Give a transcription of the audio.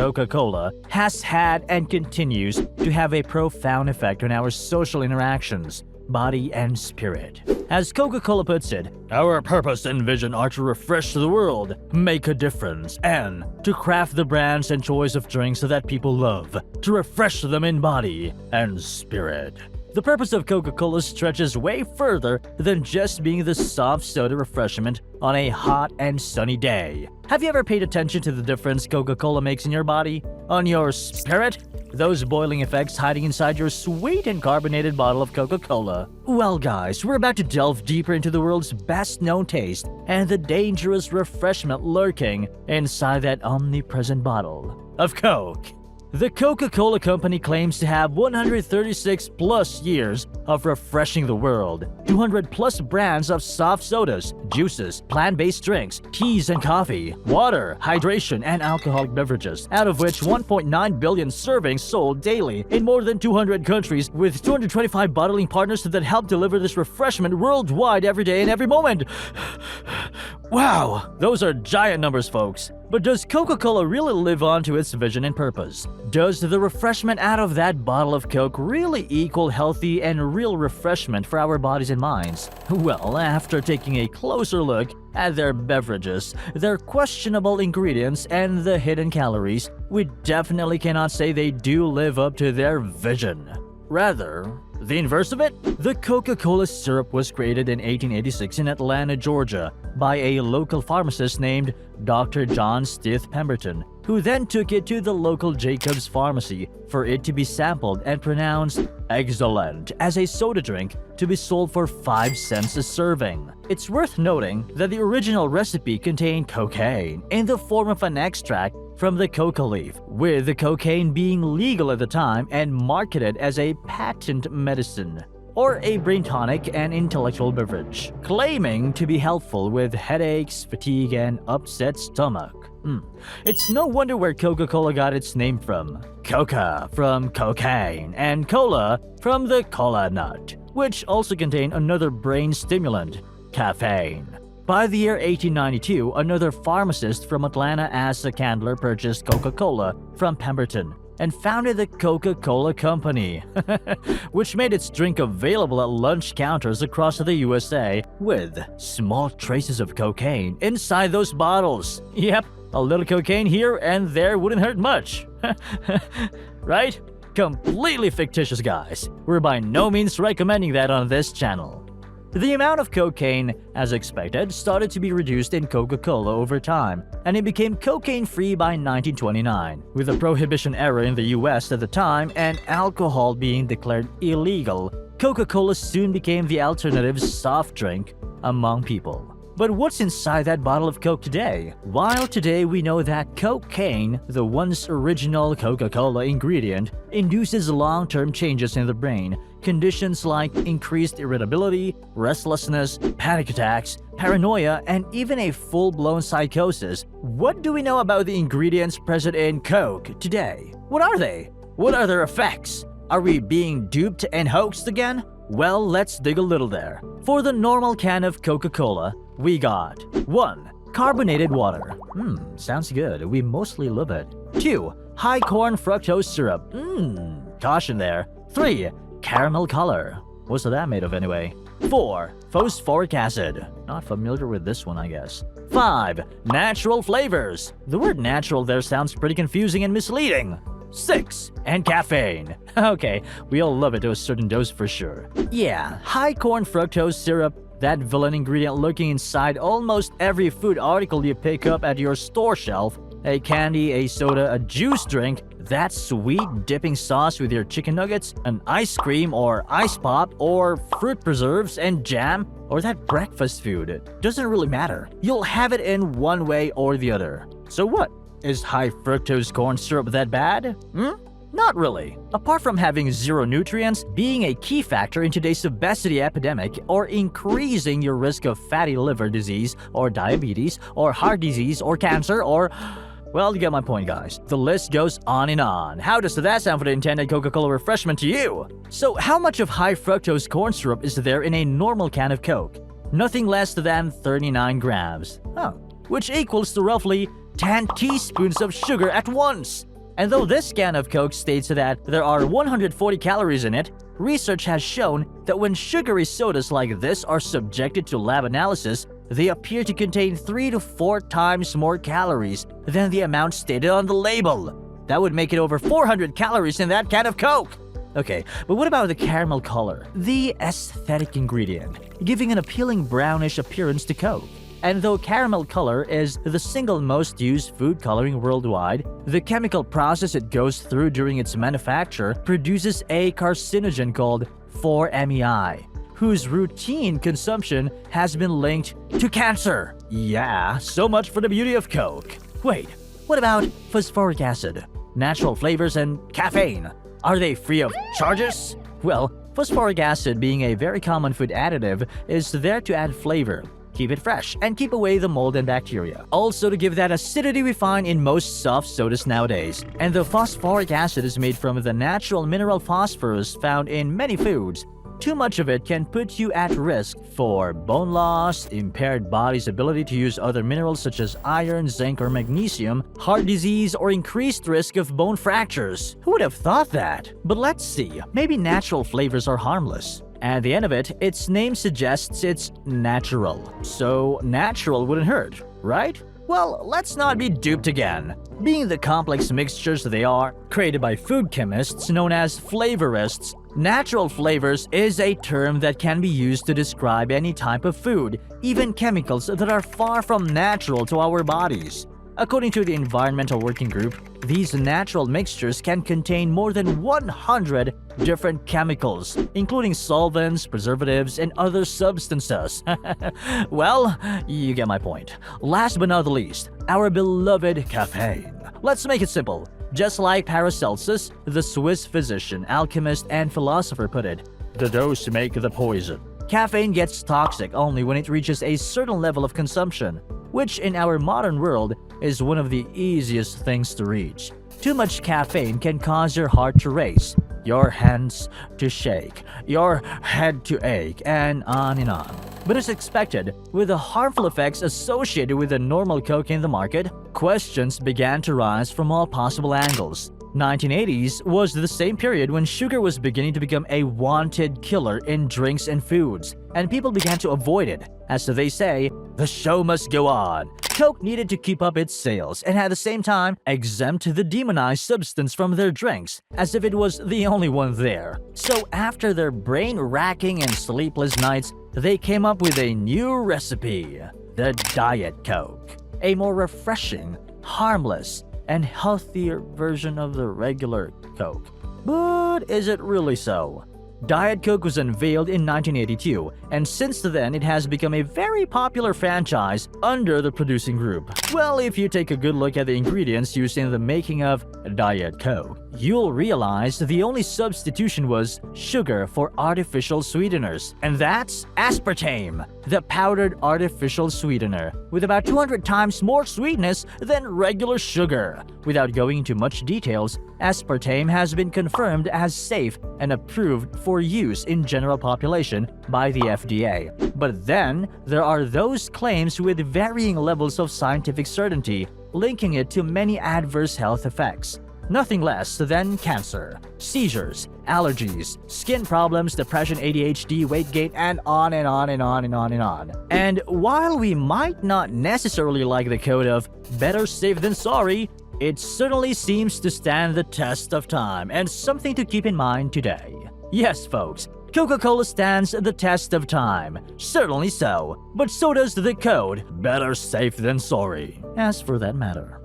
Coca-Cola has had and continues to have a profound effect on our social interactions, body, and spirit. As Coca-Cola puts it, our purpose and vision are to refresh the world, make a difference, and to craft the brands and choice of drinks that people love, to refresh them in body and spirit. The purpose of Coca-Cola stretches way further than just being the soft soda refreshment on a hot and sunny day. Have you ever paid attention to the difference Coca-Cola makes in your body? On your spirit? Those boiling effects hiding inside your sweet and carbonated bottle of Coca-Cola. Well guys, we're about to delve deeper into the world's best-known taste and the dangerous refreshment lurking inside that omnipresent bottle of Coke. The Coca-Cola Company claims to have 136 plus years of refreshing the world, 200 plus brands of soft sodas, juices, plant-based drinks, teas and coffee, water, hydration, and alcoholic beverages, out of which 1.9 billion servings sold daily in more than 200 countries, with 225 bottling partners that help deliver this refreshment worldwide every day and every moment. Wow, those are giant numbers, folks. But does Coca-Cola really live on to its vision and purpose? Does the refreshment out of that bottle of Coke really equal healthy and real refreshment for our bodies and minds? Well, after taking a closer look at their beverages, their questionable ingredients, and the hidden calories, we definitely cannot say they do live up to their vision. Rather, the inverse of it? The Coca-Cola syrup was created in 1886 in Atlanta, Georgia, by a local pharmacist named Dr. John Stith Pemberton, who then took it to the local Jacobs Pharmacy for it to be sampled and pronounced excellent as a soda drink to be sold for 5 cents a serving. It's worth noting that the original recipe contained cocaine in the form of an extract from the coca leaf, with the cocaine being legal at the time and marketed as a patent medicine, or a brain tonic and intellectual beverage, claiming to be helpful with headaches, fatigue, and upset stomach. It's no wonder where Coca-Cola got its name from. Coca from cocaine, and cola from the cola nut, which also contained another brain stimulant, caffeine. By the year 1892, another pharmacist from Atlanta, Asa Candler, purchased Coca-Cola from Pemberton and founded the Coca-Cola Company, which made its drink available at lunch counters across the USA with small traces of cocaine inside those bottles. Yep, a little cocaine here and there wouldn't hurt much. Right? Completely fictitious, guys. We're by no means recommending that on this channel. The amount of cocaine, as expected, started to be reduced in Coca-Cola over time, and it became cocaine-free by 1929, with a prohibition era in the US at the time and alcohol being declared illegal. Coca-Cola soon became the alternative soft drink among people. But what's inside that bottle of Coke today? While today we know that cocaine, the once original Coca-Cola ingredient, induces long-term changes in the brain, conditions like increased irritability, restlessness, panic attacks, paranoia, and even a full-blown psychosis, what do we know about the ingredients present in Coke today? What are they? What are their effects? Are we being duped and hoaxed again? Well, let's dig a little there. For the normal can of Coca-Cola, we got 1. Carbonated water. Sounds good. We mostly love it. 2. High corn fructose syrup. Caution there. 3. Caramel color. What's that made of anyway? 4. Phosphoric acid. Not familiar with this one, I guess. 5. Natural flavors. The word natural there sounds pretty confusing and misleading. 6. And caffeine. Okay, we all love it to a certain dose for sure. Yeah, high corn fructose syrup, that villain ingredient lurking inside almost every food article you pick up at your store shelf. A candy, a soda, a juice drink, that sweet dipping sauce with your chicken nuggets, an ice cream or ice pop, or fruit preserves and jam, or that breakfast food. It doesn't really matter. You'll have it in one way or the other. So what? Is high fructose corn syrup that bad? Not really. Apart from having zero nutrients, being a key factor in today's obesity epidemic, or increasing your risk of fatty liver disease, or diabetes, or heart disease, or cancer, or... Well, you get my point, guys. The list goes on and on. How does that sound for the intended Coca-Cola refreshment to you? So how much of high fructose corn syrup is there in a normal can of Coke? Nothing less than 39 grams. Which equals to roughly 10 teaspoons of sugar at once. And though this can of Coke states that there are 140 calories in it, research has shown that when sugary sodas like this are subjected to lab analysis, they appear to contain 3 to 4 times more calories than the amount stated on the label. That would make it over 400 calories in that can of Coke. Okay, but what about the caramel color? The aesthetic ingredient, giving an appealing brownish appearance to Coke. And though caramel color is the single most used food coloring worldwide, the chemical process it goes through during its manufacture produces a carcinogen called 4-MeI, whose routine consumption has been linked to cancer. Yeah, so much for the beauty of Coke. Wait, what about phosphoric acid, natural flavors, and caffeine? Are they free of charges? Well, phosphoric acid, being a very common food additive, is there to add flavor, keep it fresh, and keep away the mold and bacteria. Also to give that acidity we find in most soft sodas nowadays. And the phosphoric acid is made from the natural mineral phosphorus found in many foods. Too much of it can put you at risk for bone loss, impaired body's ability to use other minerals such as iron, zinc, or magnesium, heart disease, or increased risk of bone fractures. Who would have thought that? But let's see, maybe natural flavors are harmless. At the end of it, its name suggests it's natural. So natural wouldn't hurt, right? Well, let's not be duped again. Being the complex mixtures they are, created by food chemists known as flavorists, natural flavors is a term that can be used to describe any type of food, even chemicals that are far from natural to our bodies. According to the Environmental Working Group, these natural mixtures can contain more than 100 different chemicals, including solvents, preservatives, and other substances. Well, you get my point. Last but not the least, our beloved caffeine. Let's make it simple. Just like Paracelsus, the Swiss physician, alchemist, and philosopher put it, the dose make the poison. Caffeine gets toxic only when it reaches a certain level of consumption, which in our modern world is one of the easiest things to reach. Too much caffeine can cause your heart to race, your hands to shake, your head to ache, and on and on. But as expected, with the harmful effects associated with the normal Coke in the market, questions began to rise from all possible angles. 1980s was the same period when sugar was beginning to become a wanted killer in drinks and foods, and people began to avoid it. As they say, the show must go on. Coke needed to keep up its sales and at the same time exempt the demonized substance from their drinks, as if it was the only one there. So after their brain-racking and sleepless nights, they came up with a new recipe, the Diet Coke. A more refreshing, harmless, and healthier version of the regular Coke. But is it really so? Diet Coke was unveiled in 1982, and since then it has become a very popular franchise under the producing group. Well, if you take a good look at the ingredients used in the making of Diet Coke, you'll realize the only substitution was sugar for artificial sweeteners, and that's aspartame, the powdered artificial sweetener, with about 200 times more sweetness than regular sugar. Without going into much details, aspartame has been confirmed as safe and approved for use in general population by the FDA. But then, there are those claims with varying levels of scientific certainty, linking it to many adverse health effects. Nothing less than cancer, seizures, allergies, skin problems, depression, ADHD, weight gain, and on and on and on and on and on. And while we might not necessarily like the quote of better safe than sorry, it certainly seems to stand the test of time and something to keep in mind today. Yes, folks, Coca-Cola stands the test of time. Certainly so. But so does the code, better safe than sorry, as for that matter.